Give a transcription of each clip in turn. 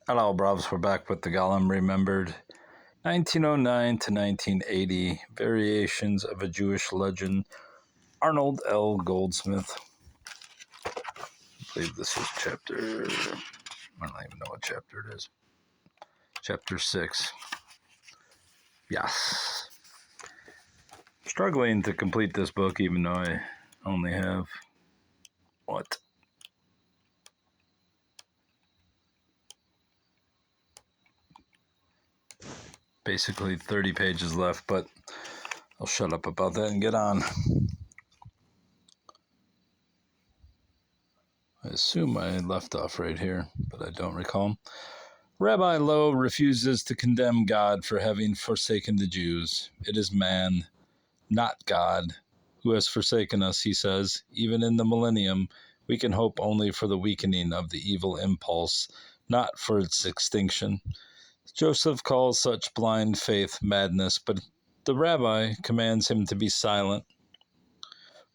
Hello, Brovs. We're back with the Golem Remembered. 1909 to 1980, Variations of a Jewish Legend. Arnold L. Goldsmith. I believe this is chapter... I don't even know what chapter it is. Chapter 6. Yes. Struggling to complete this book, even though I only have... What? Basically 30 pages left, but I'll shut up about that and get on. I assume I left off right here, but I don't recall. Rabbi Lowe refuses to condemn God for having forsaken the Jews. It is man, not God, who has forsaken us, he says. Even in the millennium, we can hope only for the weakening of the evil impulse, not for its extinction. Joseph calls such blind faith madness, but the rabbi commands him to be silent.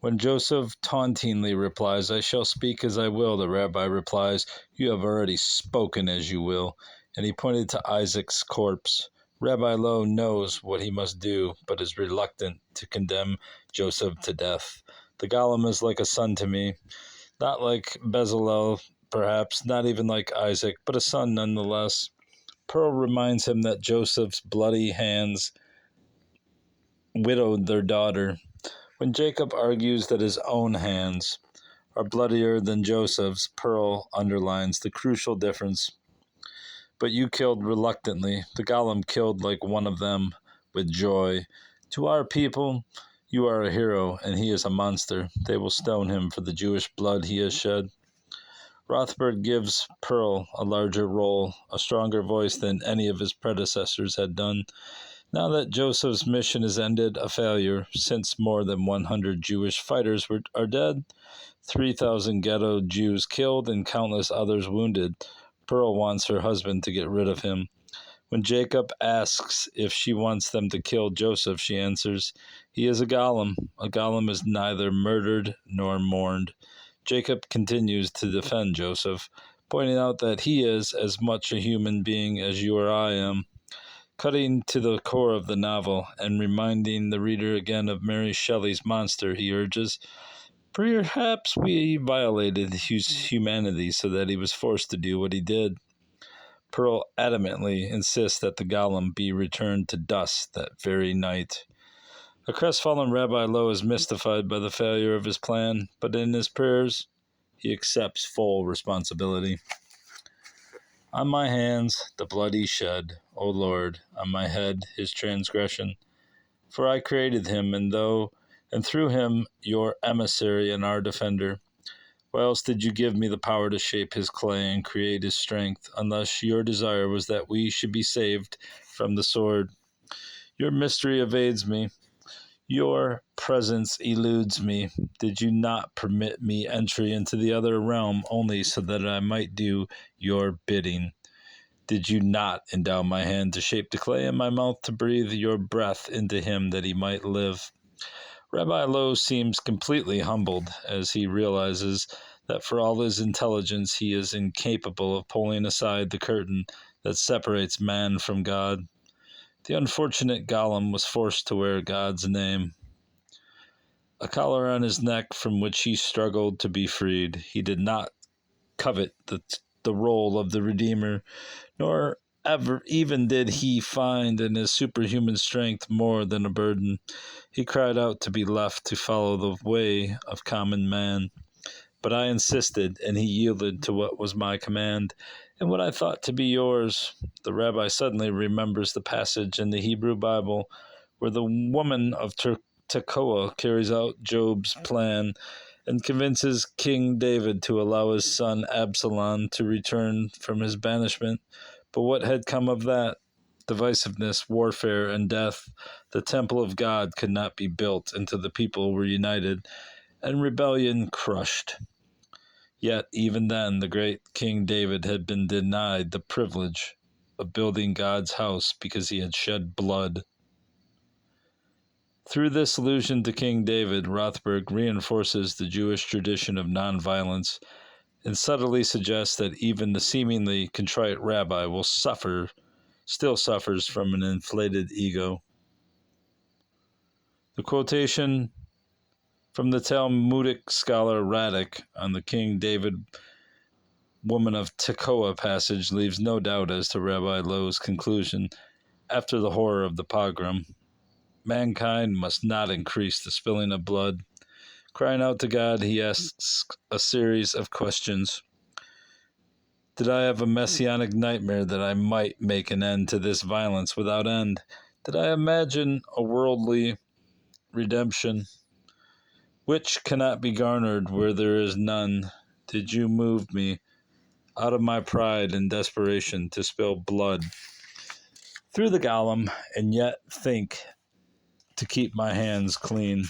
When Joseph tauntingly replies, "I shall speak as I will," the rabbi replies, "You have already spoken as you will," and he pointed to Isaac's corpse. Rabbi Lowe knows what he must do, but is reluctant to condemn Joseph to death. The Golem is like a son to me, not like Bezalel, perhaps, not even like Isaac, but a son nonetheless. Pearl reminds him that Joseph's bloody hands widowed their daughter. When Jacob argues that his own hands are bloodier than Joseph's, Pearl underlines the crucial difference. But you killed reluctantly. The Golem killed like one of them, with joy. To our people, you are a hero, and he is a monster. They will stone him for the Jewish blood he has shed. Rothberg gives Pearl a larger role, a stronger voice than any of his predecessors had done. Now that Joseph's mission is ended, a failure, since more than 100 Jewish fighters are dead, 3,000 ghetto Jews killed, and countless others wounded, Pearl wants her husband to get rid of him. When Jacob asks if she wants them to kill Joseph, she answers, "He is a golem. A golem is neither murdered nor mourned." Jacob continues to defend Joseph, pointing out that he is as much a human being as you or I am. Cutting to the core of the novel and reminding the reader again of Mary Shelley's monster, he urges, "Perhaps we violated his humanity so that he was forced to do what he did." Pearl adamantly insists that the Golem be returned to dust that very night. A crestfallen Rabbi Lowe is mystified by the failure of his plan, but in his prayers, he accepts full responsibility. On my hands the blood he shed, O Lord, on my head his transgression. For I created him, and through him your emissary and our defender. Why else did you give me the power to shape his clay and create his strength, unless your desire was that we should be saved from the sword? Your mystery evades me. Your presence eludes me. Did you not permit me entry into the other realm only so that I might do your bidding? Did you not endow my hand to shape the clay and my mouth to breathe your breath into him that he might live? Rabbi Lowe seems completely humbled as he realizes that for all his intelligence he is incapable of pulling aside the curtain that separates man from God. The unfortunate Golem was forced to wear God's name. A collar on his neck from which he struggled to be freed. He did not covet the role of the Redeemer, nor ever even did he find in his superhuman strength more than a burden. He cried out to be left to follow the way of common man. But I insisted, and he yielded to what was my command, and what I thought to be yours. The rabbi suddenly remembers the passage in the Hebrew Bible where the woman of Tekoa carries out Job's plan and convinces King David to allow his son Absalom to return from his banishment. But what had come of that? Divisiveness, warfare, and death. The temple of God could not be built until the people were united, and rebellion crushed. Yet, even then, the great King David had been denied the privilege of building God's house because he had shed blood. Through this allusion to King David, Rothberg reinforces the Jewish tradition of nonviolence. and subtly suggests that even the seemingly contrite rabbi still suffers from an inflated ego. The quotation from the Talmudic scholar Radek on the King David woman of Tekoa passage leaves no doubt as to Rabbi Lowe's conclusion after the horror of the pogrom. Mankind must not increase the spilling of blood. Crying out to God, he asks a series of questions. Did I have a messianic nightmare that I might make an end to this violence without end? Did I imagine a worldly redemption which cannot be garnered where there is none? Did you move me out of my pride and desperation to spill blood through the Golem and yet think to keep my hands clean?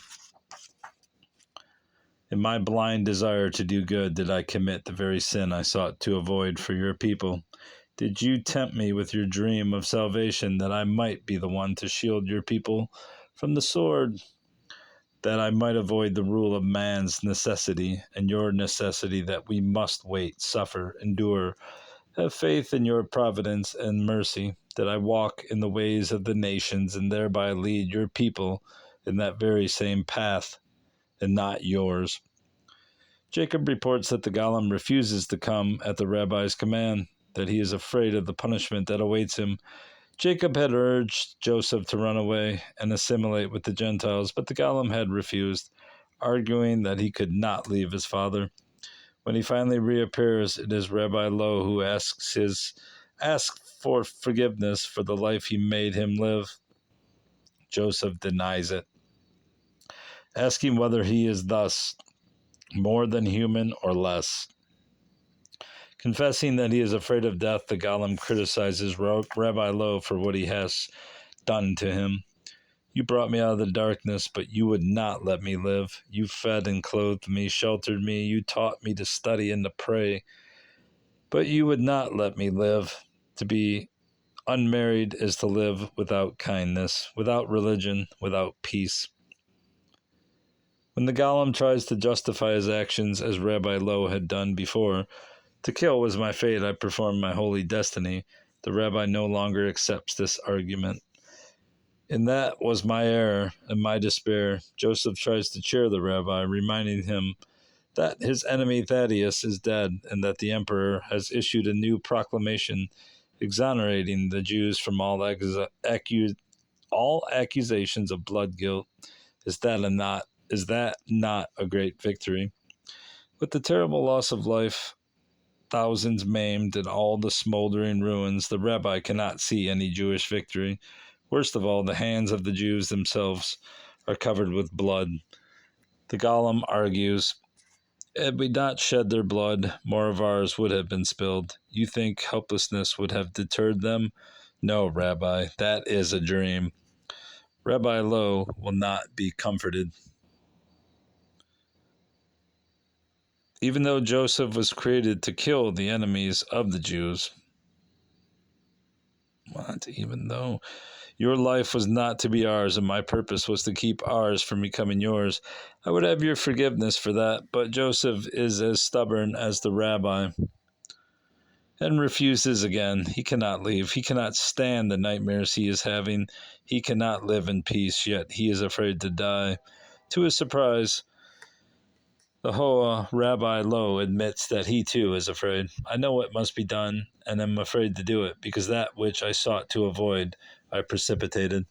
In my blind desire to do good, did I commit the very sin I sought to avoid for your people? Did you tempt me with your dream of salvation that I might be the one to shield your people from the sword, that I might avoid the rule of man's necessity and your necessity that we must wait, suffer, endure, have faith in your providence and mercy, that I walk in the ways of the nations and thereby lead your people in that very same path and not yours? Jacob reports that the Golem refuses to come at the rabbi's command, that he is afraid of the punishment that awaits him. Jacob had urged Joseph to run away and assimilate with the Gentiles, but the Golem had refused, arguing that he could not leave his father. When he finally reappears, it is Rabbi Lowe who asks for forgiveness for the life he made him live. Joseph denies it, asking whether he is thus more than human or less. Confessing that he is afraid of death, the Golem criticizes Rabbi Lowe for what he has done to him. You brought me out of the darkness, but you would not let me live. You fed and clothed me, sheltered me. You taught me to study and to pray, but you would not let me live. To be unmarried is to live without kindness, without religion, without peace. When the Golem tries to justify his actions as Rabbi Lowe had done before, to kill was my fate, I performed my holy destiny, the rabbi no longer accepts this argument. And that was my error and my despair. Joseph tries to cheer the rabbi, reminding him that his enemy Thaddeus is dead and that the emperor has issued a new proclamation exonerating the Jews from all accusations of blood guilt. Is that not a great victory? With the terrible loss of life, thousands maimed, and all the smoldering ruins, the rabbi cannot see any Jewish victory. Worst of all, the hands of the Jews themselves are covered with blood. The Golem argues, had we not shed their blood, more of ours would have been spilled. You think helplessness would have deterred them? No, Rabbi, that is a dream. Rabbi Lowe will not be comforted. Even though Joseph was created to kill the enemies of the Jews. Even though your life was not to be ours, and my purpose was to keep ours from becoming yours, I would have your forgiveness for that. But Joseph is as stubborn as the rabbi and refuses again. He cannot leave. He cannot stand the nightmares he is having. He cannot live in peace, yet he is afraid to die. To his surprise, the Hoa Rabbi Lowe admits that he too is afraid. I know what must be done, and am afraid to do it, because that which I sought to avoid, I precipitated.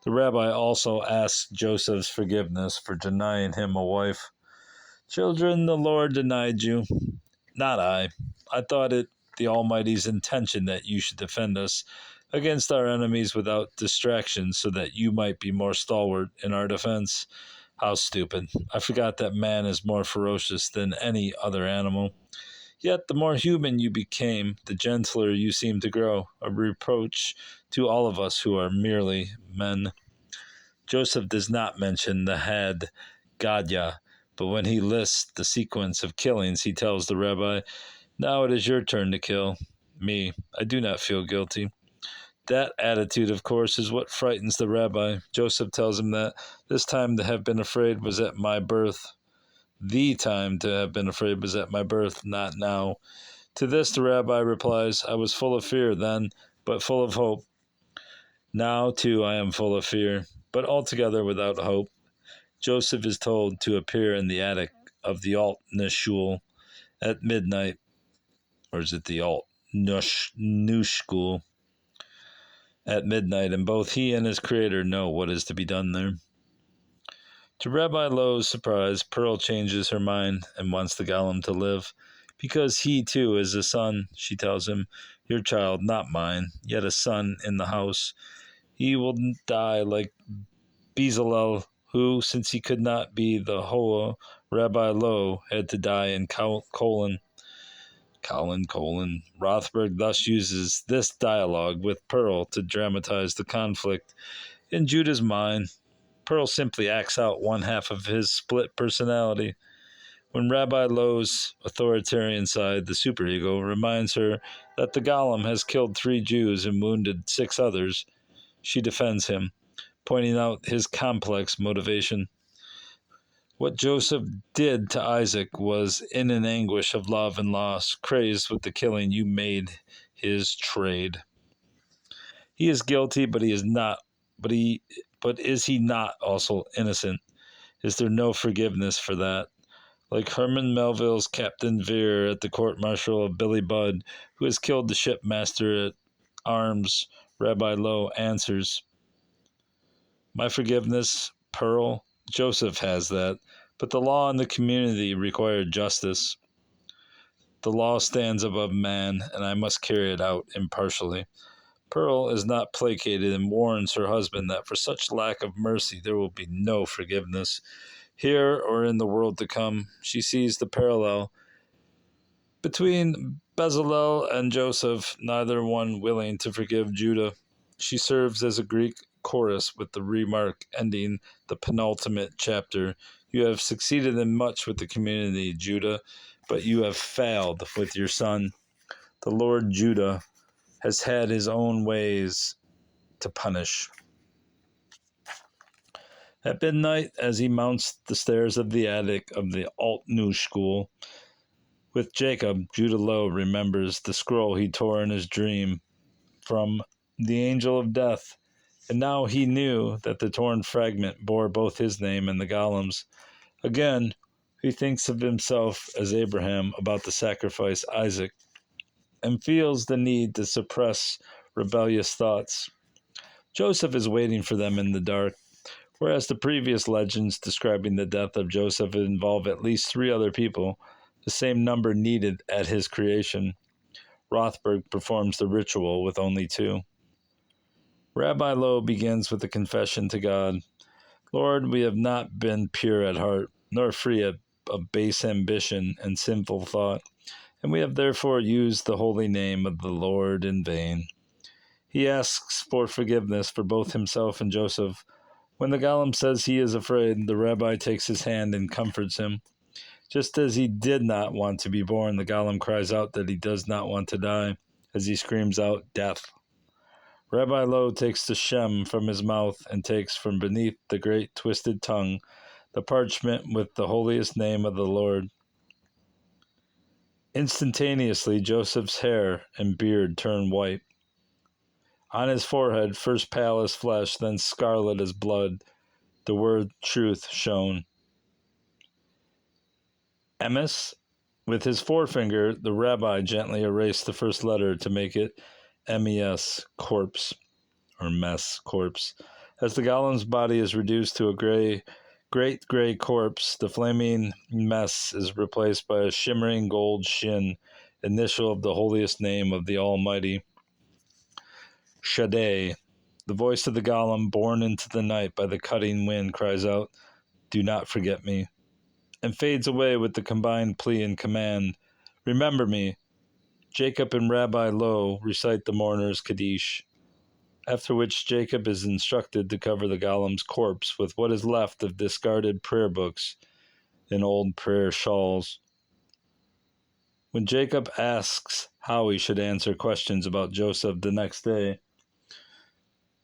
The rabbi also asks Joseph's forgiveness for denying him a wife. Children, the Lord denied you, not I. I thought it the Almighty's intention that you should defend us against our enemies without distraction, so that you might be more stalwart in our defense. How stupid. I forgot that man is more ferocious than any other animal. Yet the more human you became, the gentler you seemed to grow, a reproach to all of us who are merely men. Joseph does not mention the Had Gadya, but when he lists the sequence of killings, he tells the rabbi, now it is your turn to kill me. I do not feel guilty. That attitude, of course, is what frightens the rabbi. Joseph tells him that this time to have been afraid was at my birth, the time to have been afraid was at my birth, not now. To this the rabbi replies, I was full of fear then, but full of hope. Now, too, I am full of fear, but altogether without hope. Joseph is told to appear in the attic of the Alt Nishul at midnight, or is it the Alt Nushkul at midnight, and both he and his creator know what is to be done there. To Rabbi Lowe's surprise, Pearl changes her mind and wants the Golem to live, because he too is a son, she tells him, your child, not mine, yet a son in the house. He will die like Bezalel, who, since he could not be the Hoa, Rabbi Lowe had to die in colon. Rothberg thus uses this dialogue with Pearl to dramatize the conflict in Judah's mind. Pearl simply acts out one half of his split personality. When Rabbi Lowe's authoritarian side, the superego, reminds her that the Golem has killed 3 Jews and wounded 6 others, she defends him, pointing out his complex motivation. What Joseph did to Isaac was in an anguish of love and loss, crazed with the killing you made his trade. He is guilty, but he is not. But is he not also innocent? Is there no forgiveness for that? Like Herman Melville's Captain Vere at the court-martial of Billy Budd, who has killed the shipmaster at arms, Rabbi Lowe answers, my forgiveness, Pearl, Joseph has that, but the law and the community require justice. The law stands above man, and I must carry it out impartially. Pearl is not placated and warns her husband that for such lack of mercy there will be no forgiveness. Here or in the world to come, she sees the parallel between Bezalel and Joseph, neither one willing to forgive Judah. She serves as a Greek chorus with the remark ending the penultimate chapter. You have succeeded in much with the community, Judah, but you have failed with your son. The Lord Judah has had his own ways to punish. At midnight, as he mounts the stairs of the attic of the Alt-Nu school, with Jacob, Judah Lowe remembers the scroll he tore in his dream from the angel of death, and now he knew that the torn fragment bore both his name and the Golem's. Again, he thinks of himself as Abraham about to sacrifice Isaac, and feels the need to suppress rebellious thoughts. Joseph is waiting for them in the dark, whereas the previous legends describing the death of Joseph involve at least 3 other people, the same number needed at his creation. Rothberg performs the ritual with only 2. Rabbi Lowe begins with a confession to God. Lord, we have not been pure at heart, nor free of base ambition and sinful thought, and we have therefore used the holy name of the Lord in vain. He asks for forgiveness for both himself and Joseph. When the Golem says he is afraid, the rabbi takes his hand and comforts him. Just as he did not want to be born, the Golem cries out that he does not want to die, as he screams out, death. Rabbi Lowe takes the shem from his mouth and takes from beneath the great twisted tongue the parchment with the holiest name of the Lord. Instantaneously, Joseph's hair and beard turn white. On his forehead, first pale as flesh, then scarlet as blood, the word truth shone. Emes? With his forefinger, the rabbi gently erased the first letter to make it MES, corpse, or mess, corpse. As the Golem's body is reduced to a great gray corpse, the flaming mess is replaced by a shimmering gold shin, initial of the holiest name of the Almighty. Shaddai. The voice of the Golem, borne into the night by the cutting wind, cries out, do not forget me, and fades away with the combined plea and command, remember me. Jacob and Rabbi Lowe recite the mourner's Kaddish, after which Jacob is instructed to cover the Golem's corpse with what is left of discarded prayer books and old prayer shawls. When Jacob asks how he should answer questions about Joseph the next day,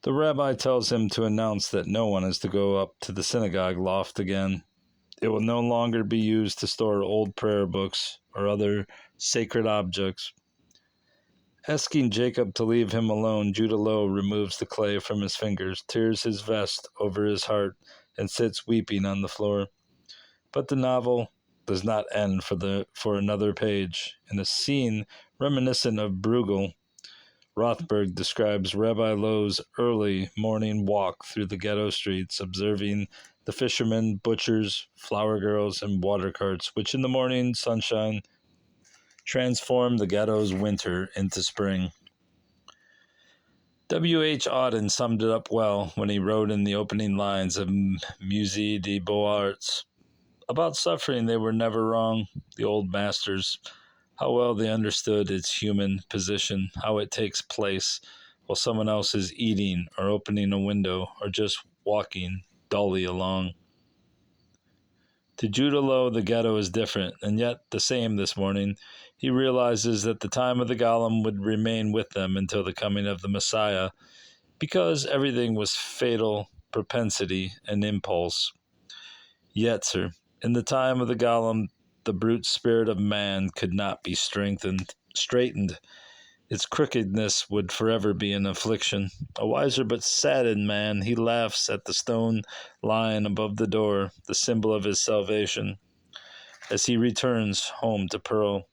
the rabbi tells him to announce that no one is to go up to the synagogue loft again. It will no longer be used to store old prayer books or other sacred objects. Asking Jacob to leave him alone, Judah Low removes the clay from his fingers, tears his vest over his heart, and sits weeping on the floor. But the novel does not end for another page. In a scene reminiscent of Bruegel, Rothberg describes Rabbi Low's early morning walk through the ghetto streets, observing the fishermen, butchers, flower girls, and water carts, which in the morning sunshine transform the ghetto's winter into spring. W. H. Auden summed it up well when he wrote in the opening lines of Musée des Beaux-Arts. About suffering, they were never wrong, the old masters. How well they understood its human position, how it takes place while someone else is eating or opening a window or just walking dully along. To Judah Low, the ghetto is different, and yet the same this morning. He realizes that the time of the Golem would remain with them until the coming of the Messiah, because everything was fatal propensity and impulse. Yetzer, in the time of the Golem, the brute spirit of man could not be straightened. Its crookedness would forever be an affliction. A wiser but saddened man, he laughs at the stone lion above the door, the symbol of his salvation, as he returns home to Pearl.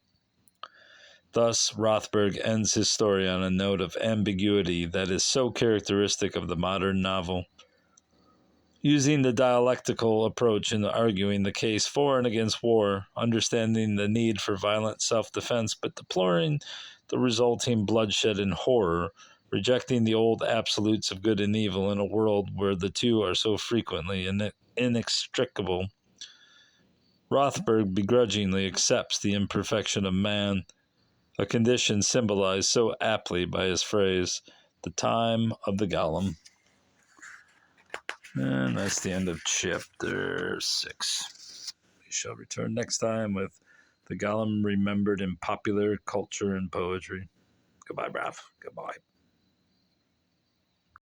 Thus, Rothberg ends his story on a note of ambiguity that is so characteristic of the modern novel. Using the dialectical approach in arguing the case for and against war, understanding the need for violent self-defense, but deploring the resulting bloodshed and horror, rejecting the old absolutes of good and evil in a world where the two are so frequently inextricable. Rothberg begrudgingly accepts the imperfection of man, a condition symbolized so aptly by his phrase, the time of the Golem. And that's the end of chapter 6. We shall return next time with the Golem remembered in popular culture and poetry. Goodbye, Brav. Goodbye.